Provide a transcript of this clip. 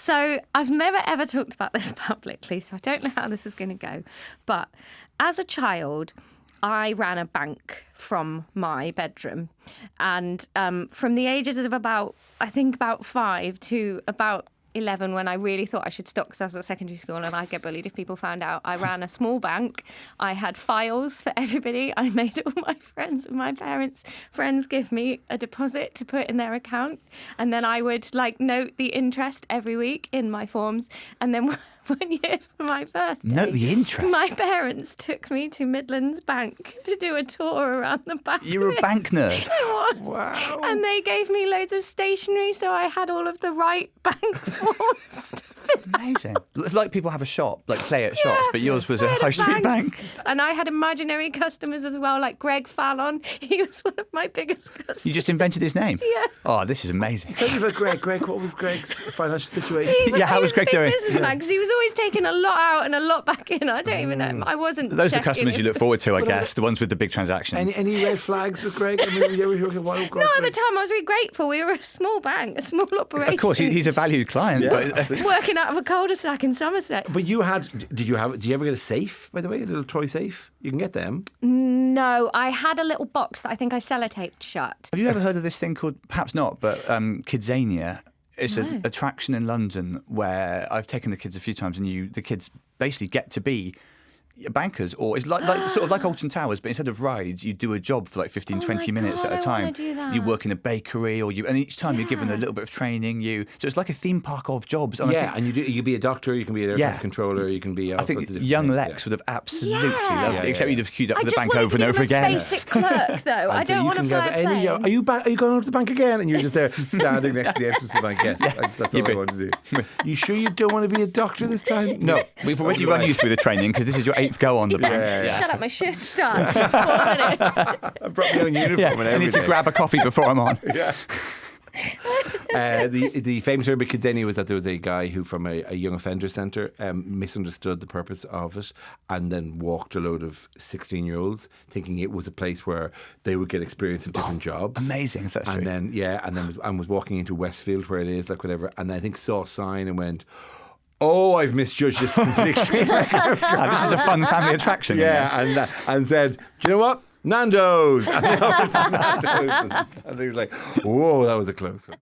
So I've never ever talked about this publicly, so I don't know how this is going to go. But as a child, I ran a bank from my bedroom. And from the ages of about 5 to about 11, when I really thought I should stop because I was at secondary school and I'd get bullied if people found out, I ran a small bank. I had files for everybody. I made all my friends and my parents' friends give me a deposit to put in their account. And then I would note the interest every week in my forms. And then one year for my birthday, Note the interest. my parents took me to Midlands Bank to do a tour around the bank. You're a bank nerd. I was. Wow. And they gave me loads of stationery, so I had all of the right bank forms to fill out. Amazing. It's like people have a shop, like play at shops, but yours was I a had high street bank. And I had imaginary customers as well, like Greg Fallon. He was one of my biggest customers. You just invented his name? Yeah. Oh, this is amazing. Tell me about Greg. Greg, what was Greg's financial situation? How was Greg doing? Businessman, because he was always taking a lot out and a lot back in. I don't even know. I wasn't. Those are the checking customers you it. look forward to, I guess, the ones with the big transactions. Any red flags with Greg? I mean, you ever hear about No, at the time I was really grateful. We were a small bank, a small operation. Of course, he's a valued client. Yeah. But, working out of a cul-de-sac in Somerset. But you had, did you ever get a safe, by the way, a little toy safe? You can get them. No, I had a little box that I think I sellotaped shut. have you ever heard of this thing called, perhaps not, but Kidzania? It's an attraction in London where I've taken the kids a few times, and the kids basically get to be bankers, or it's like sort of like Alton Towers, but instead of rides, you do a job for like 15, 20 minutes at a time. I wanna do that. You work in a bakery, and each time you're given a little bit of training. So it's like a theme park of jobs. And Yeah, and you can be a doctor, you can be an aircraft controller, you can be. I think young Lex would have absolutely loved it, except you'd have queued up for the bank over and over again. Basic clerk, though. I don't want to fly a plane. Are you going up to the bank again? And you're just there standing next to the entrance of the bank. Yes, that's all I want to do. You sure you don't want to be a doctor this time? No, We've already run you through the training because this is your 8th go on the bank. Shut up, my shift starts in 4 minutes. I brought my own uniform and I everything. need to grab a coffee before I'm on. The famous story about Kidzania was that there was a guy who, from a young offender centre, misunderstood the purpose of it and then walked a load of 16-year-olds thinking it was a place where they would get experience of different jobs. Amazing, if that's true. And was walking into Westfield, where it is, like whatever, and I think saw a sign and went, "Oh, I've misjudged this completely." This is a fun family attraction. Yeah, and said, "Do you know what? Nando's." And they went to Nando's, and he was like, "Whoa, that was a close one."